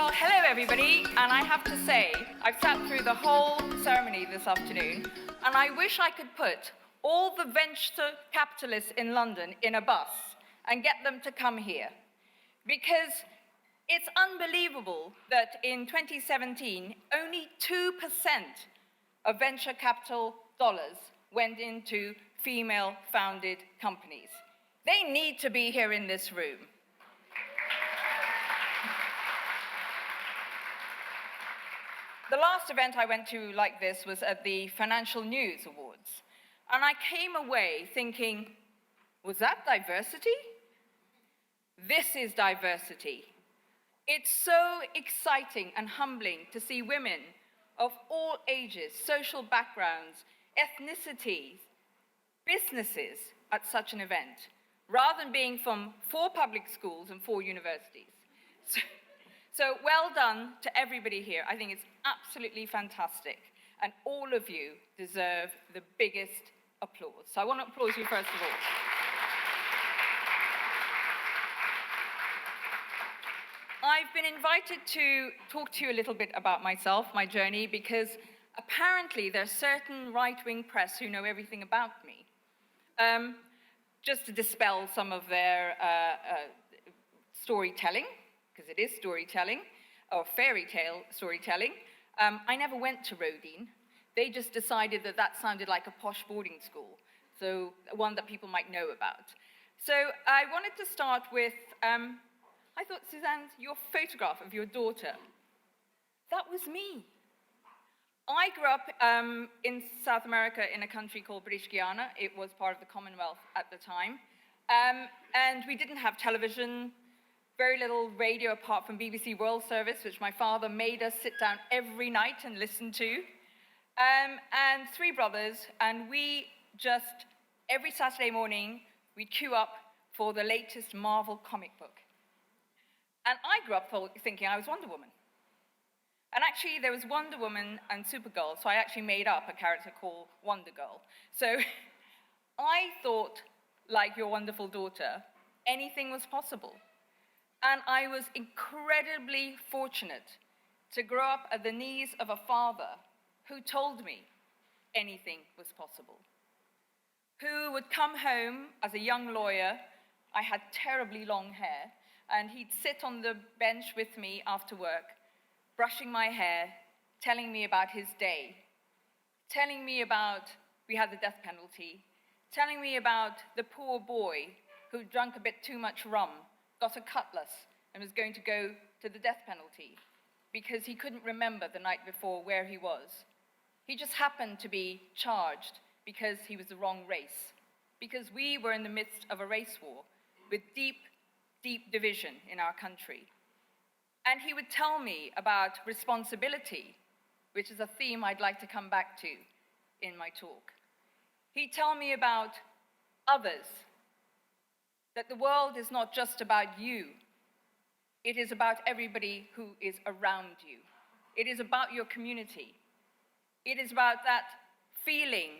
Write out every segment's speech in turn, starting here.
Well, hello everybody, and I have to say, I've sat through the whole ceremony this afternoon, and I wish I could put all the venture capitalists in London in a bus and get them to come here. Because it's unbelievable that in 2017, only 2% of venture capital dollars went into female-founded companies. They need to be here in this room. The last event I went to like this was at the Financial News Awards. And I came away thinking, was that diversity? This is diversity. It's so exciting and humbling to see women of all ages, social backgrounds, ethnicities, businesses at such an event, rather than being from 4 public schools and 4 universities. So well done to everybody here. I think it's absolutely fantastic. And all of you deserve the biggest applause. So I want to applaud you first of all. I've been invited to talk to you a little bit about myself, my journey, because apparently there's certain right-wing press who know everything about me. Just to dispel some of their storytelling, because it is storytelling, or fairy tale storytelling. I never went to Rodin. They just decided that that sounded like a posh boarding school, so one that people might know about. So I wanted to start with, I thought, Suzanne, your photograph of your daughter, that was me. I grew up in South America in a country called British Guiana. It was part of the Commonwealth at the time. And we didn't have television, very little radio apart from BBC World Service, which my father made us sit down every night and listen to. And 3 brothers, and we just, every Saturday morning, we'd queue up for the latest Marvel comic book. And I grew up thinking I was Wonder Woman. And actually, there was Wonder Woman and Supergirl, so I actually made up a character called Wonder Girl. So I thought, like your wonderful daughter, anything was possible. And I was incredibly fortunate to grow up at the knees of a father who told me anything was possible. Who would come home as a young lawyer. I had terribly long hair, and he'd sit on the bench with me after work, brushing my hair, telling me about his day, telling me about, we had the death penalty, telling me about the poor boy who drank a bit too much rum, got a cutlass, and was going to go to the death penalty because he couldn't remember the night before where he was. He just happened to be charged because he was the wrong race, because we were in the midst of a race war with deep, deep division in our country. And he would tell me about responsibility, which is a theme I'd like to come back to in my talk. He'd tell me about others, that the world is not just about you. It is about everybody who is around you. It is about your community. It is about that feeling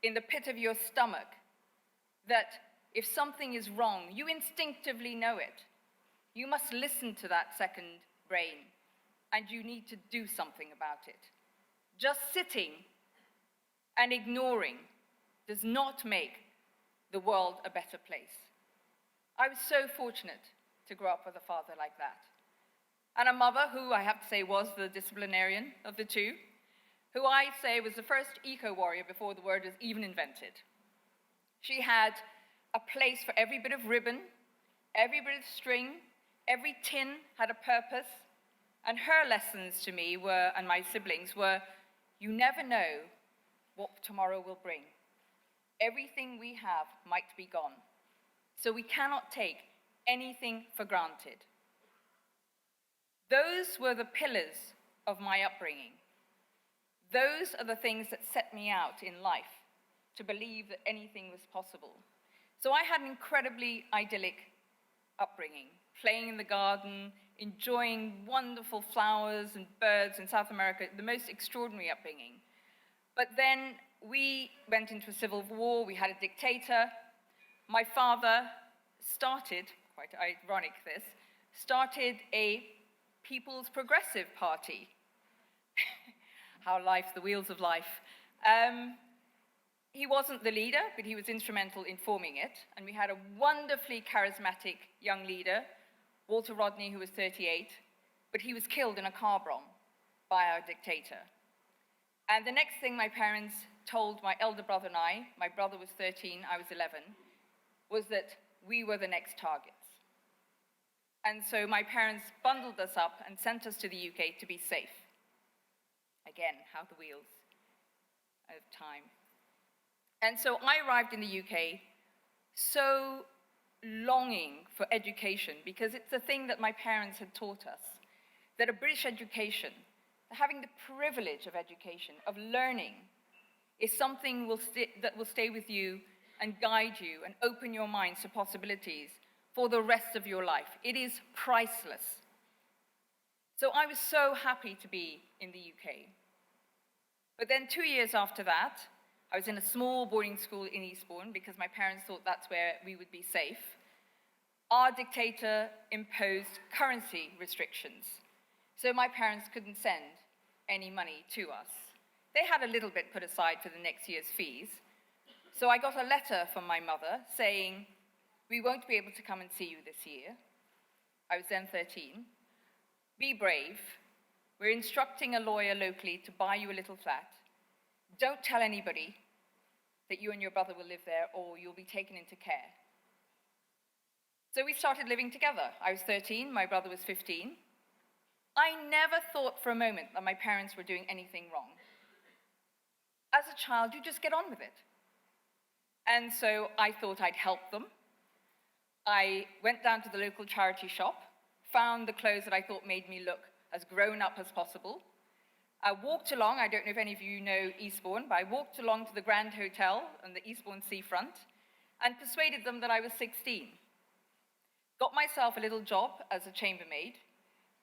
in the pit of your stomach that if something is wrong, you instinctively know it. You must listen to that second brain, and you need to do something about it. Just sitting and ignoring does not make the world a better place. I was so fortunate to grow up with a father like that. And a mother who, I have to say, was the disciplinarian of the two, who I say was the first eco-warrior before the word was even invented. She had a place for every bit of ribbon, every bit of string, every tin had a purpose, and her lessons to me were, and my siblings were, you never know what tomorrow will bring. Everything we have might be gone. So we cannot take anything for granted. Those were the pillars of my upbringing. Those are the things that set me out in life, to believe that anything was possible. So I had an incredibly idyllic upbringing, playing in the garden, enjoying wonderful flowers and birds in South America, the most extraordinary upbringing. But then we went into a civil war, we had a dictator. My father started, quite ironic this, started a People's Progressive Party. How life's the wheels of life. He wasn't the leader, but he was instrumental in forming it. And we had a wonderfully charismatic young leader, Walter Rodney, who was 38, but he was killed in a car bomb by our dictator. And the next thing my parents told my elder brother and I, my brother was 13, I was 11, was that we were the next targets. And so my parents bundled us up and sent us to the UK to be safe. Again, how the wheels of time. And so I arrived in the UK so longing for education, because it's the thing that my parents had taught us, that a British education, having the privilege of education, of learning, is something that will stay with you and guide you and open your minds to possibilities for the rest of your life. It is priceless. So I was so happy to be in the UK. But then 2 years after that, I was in a small boarding school in Eastbourne because my parents thought that's where we would be safe. Our dictator imposed currency restrictions, so my parents couldn't send any money to us. They had a little bit put aside for the next year's fees, so I got a letter from my mother saying, "We won't be able to come and see you this year." I was then 13. "Be brave. We're instructing a lawyer locally to buy you a little flat. Don't tell anybody that you and your brother will live there or you'll be taken into care." So we started living together. I was 13, my brother was 15. I never thought for a moment that my parents were doing anything wrong. As a child, you just get on with it. And so I thought I'd help them. I went down to the local charity shop, found the clothes that I thought made me look as grown up as possible. I walked along, I don't know if any of you know Eastbourne, but I walked along to the Grand Hotel on the Eastbourne seafront and persuaded them that I was 16. Got myself a little job as a chambermaid,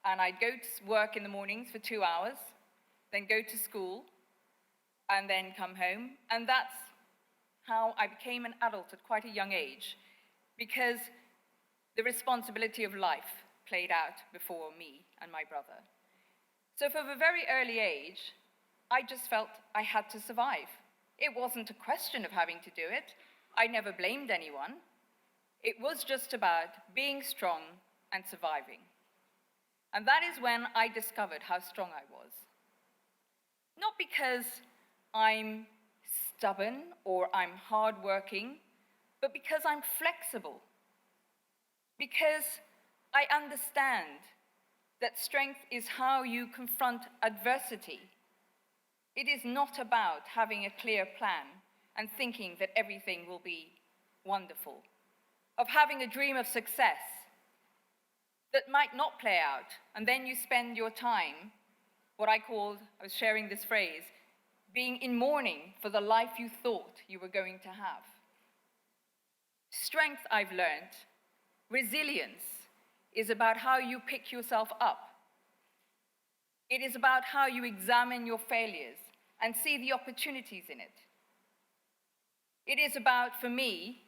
and I'd go to work in the mornings for 2 hours, then go to school, and then come home. And that's how I became an adult at quite a young age, because the responsibility of life played out before me and my brother. So from a very early age, I just felt I had to survive. It wasn't a question of having to do it. I never blamed anyone. It was just about being strong and surviving. And that is when I discovered how strong I was. Not because I'm stubborn or I'm hardworking, but because I'm flexible. Because I understand that strength is how you confront adversity. It is not about having a clear plan and thinking that everything will be wonderful, of having a dream of success that might not play out, and then you spend your time, I was sharing this phrase, being in mourning for the life you thought you were going to have. Strength, I've learned, resilience, is about how you pick yourself up. It is about how you examine your failures and see the opportunities in it. It is about, for me,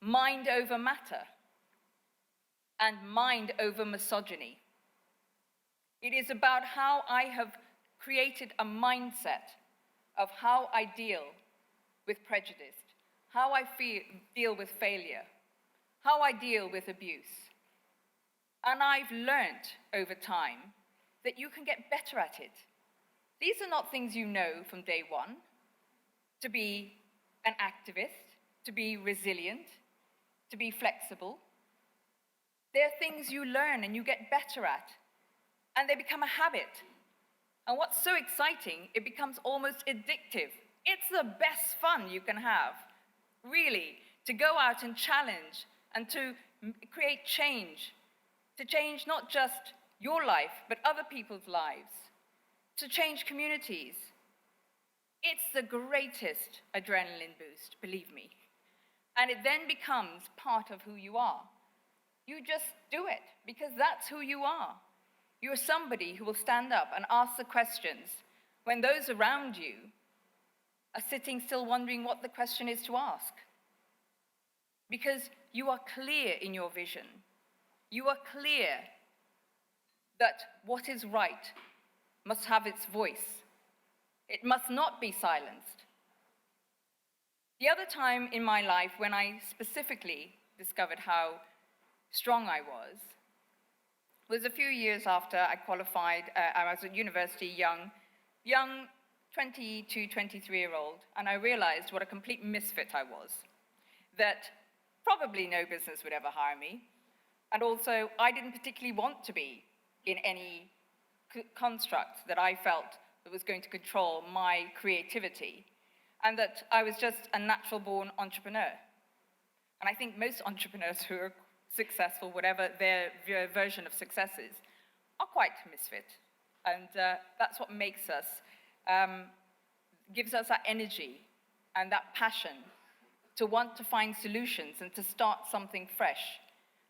mind over matter and mind over misogyny. It is about how I have created a mindset of how I deal with prejudice, how I deal with failure, how I deal with abuse. And I've learned over time that you can get better at it. These are not things you know from day one. To be an activist, to be resilient, to be flexible. They're things you learn and you get better at, and they become a habit. And what's so exciting, it becomes almost addictive. It's the best fun you can have, really, to go out and challenge and to create change, to change not just your life, but other people's lives, to change communities. It's the greatest adrenaline boost, believe me. And it then becomes part of who you are. You just do it because that's who you are. You're somebody who will stand up and ask the questions when those around you are sitting still wondering what the question is to ask. Because you are clear in your vision. You are clear that what is right must have its voice. It must not be silenced. The other time in my life when I specifically discovered how strong I was a few years after I qualified. I was at university, young 22, 23-year-old, and I realized what a complete misfit I was, that probably no business would ever hire me, and also I didn't particularly want to be in any construct that I felt that was going to control my creativity, and that I was just a natural-born entrepreneur. And I think most entrepreneurs who are successful, whatever their version of success is, are quite misfit. And that's what makes us, gives us that energy and that passion to want to find solutions and to start something fresh.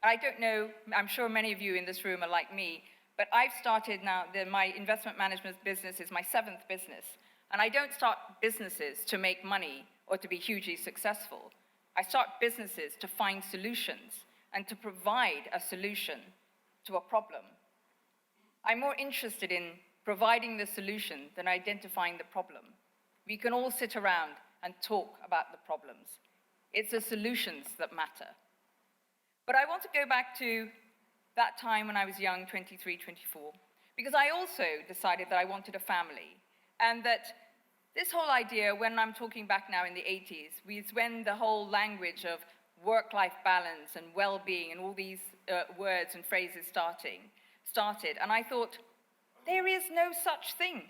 And I don't know, I'm sure many of you in this room are like me, but I've started now, my investment management business is my 7th business. And I don't start businesses to make money or to be hugely successful. I start businesses to find solutions and to provide a solution to a problem. I'm more interested in providing the solution than identifying the problem. We can all sit around and talk about the problems. It's the solutions that matter. But I want to go back to that time when I was young, 23, 24, because I also decided that I wanted a family, and that this whole idea, when I'm talking back now in the 80s, was when the whole language of work-life balance and well-being and all these words and phrases started. And I thought, there is no such thing.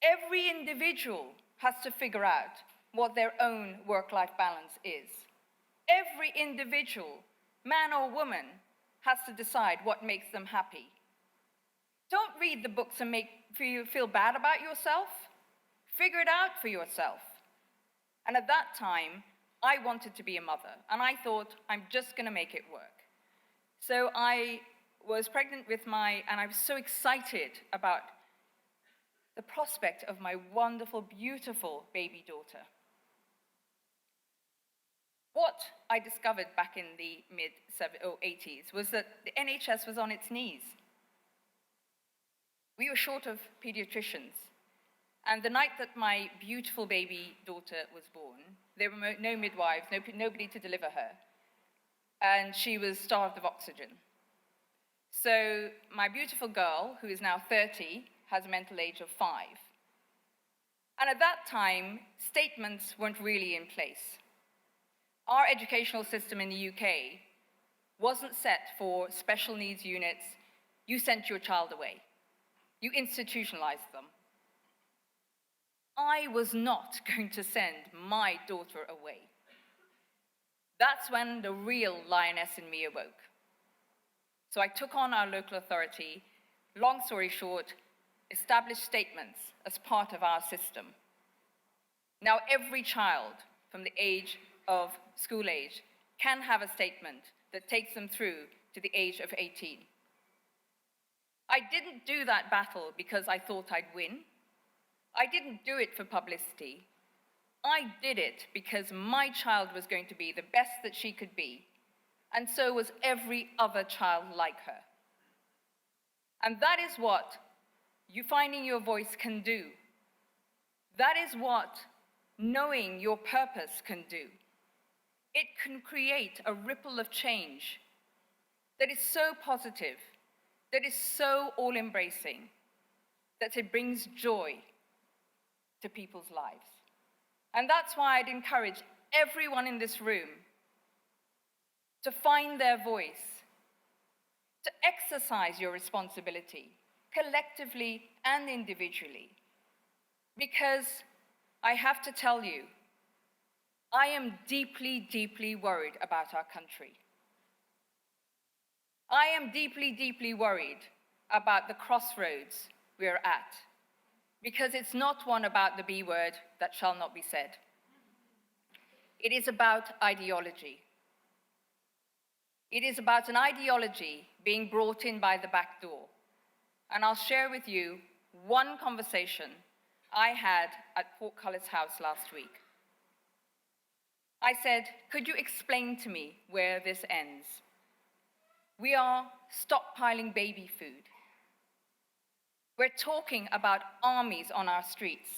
Every individual has to figure out what their own work-life balance is. Every individual, man or woman, has to decide what makes them happy. Don't read the books and make you feel bad about yourself. Figure it out for yourself. And at that time, I wanted to be a mother, and I thought, I'm just going to make it work. So I was pregnant with and I was so excited about the prospect of my wonderful, beautiful baby daughter. What I discovered back in the mid-80s was that the NHS was on its knees. We were short of pediatricians. And the night that my beautiful baby daughter was born, there were no midwives, nobody to deliver her. And she was starved of oxygen. So my beautiful girl, who is now 30, has a mental age of 5. And at that time, statements weren't really in place. Our educational system in the UK wasn't set for special needs units. You sent your child away. You institutionalized them. I was not going to send my daughter away. That's when the real lioness in me awoke. So I took on our local authority, long story short, established statements as part of our system. Now every child from the age of school age can have a statement that takes them through to the age of 18. I didn't do that battle because I thought I'd win. I didn't do it for publicity. I did it because my child was going to be the best that she could be, and so was every other child like her. And that is what you finding your voice can do. That is what knowing your purpose can do. It can create a ripple of change that is so positive, that is so all-embracing, that it brings joy to people's lives. And that's why I'd encourage everyone in this room to find their voice, to exercise your responsibility, collectively and individually. Because I have to tell you, I am deeply, deeply worried about our country. I am deeply, deeply worried about the crossroads we're at, because it's not one about the B word that shall not be said. It is about ideology. It is about an ideology being brought in by the back door. And I'll share with you one conversation I had at Portcullis House last week. I said, could you explain to me where this ends? We are stockpiling baby food. We're talking about armies on our streets.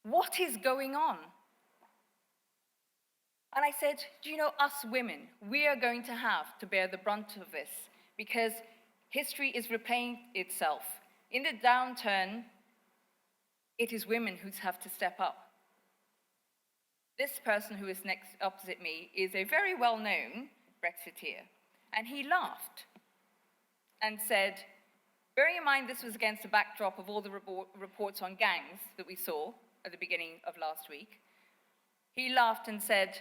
What is going on? And I said, do you know, us women, we are going to have to bear the brunt of this because history is replaying itself. In the downturn, it is women who have to step up. This person who is next opposite me is a very well-known Brexiteer, and he laughed and said, bearing in mind this was against the backdrop of all the reports on gangs that we saw at the beginning of last week, he laughed and said,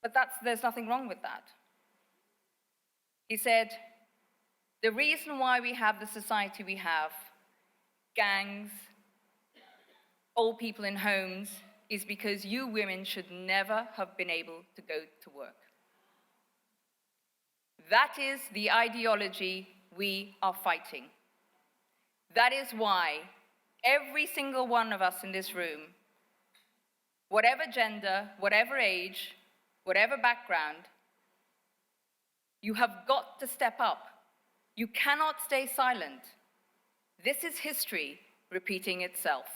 but there's nothing wrong with that. He said, the reason why we have the society we have, gangs, old people in homes, is because you women should never have been able to go to work. That is the ideology we are fighting. That is why every single one of us in this room, whatever gender, whatever age, whatever background, you have got to step up. You cannot stay silent. This is history repeating itself.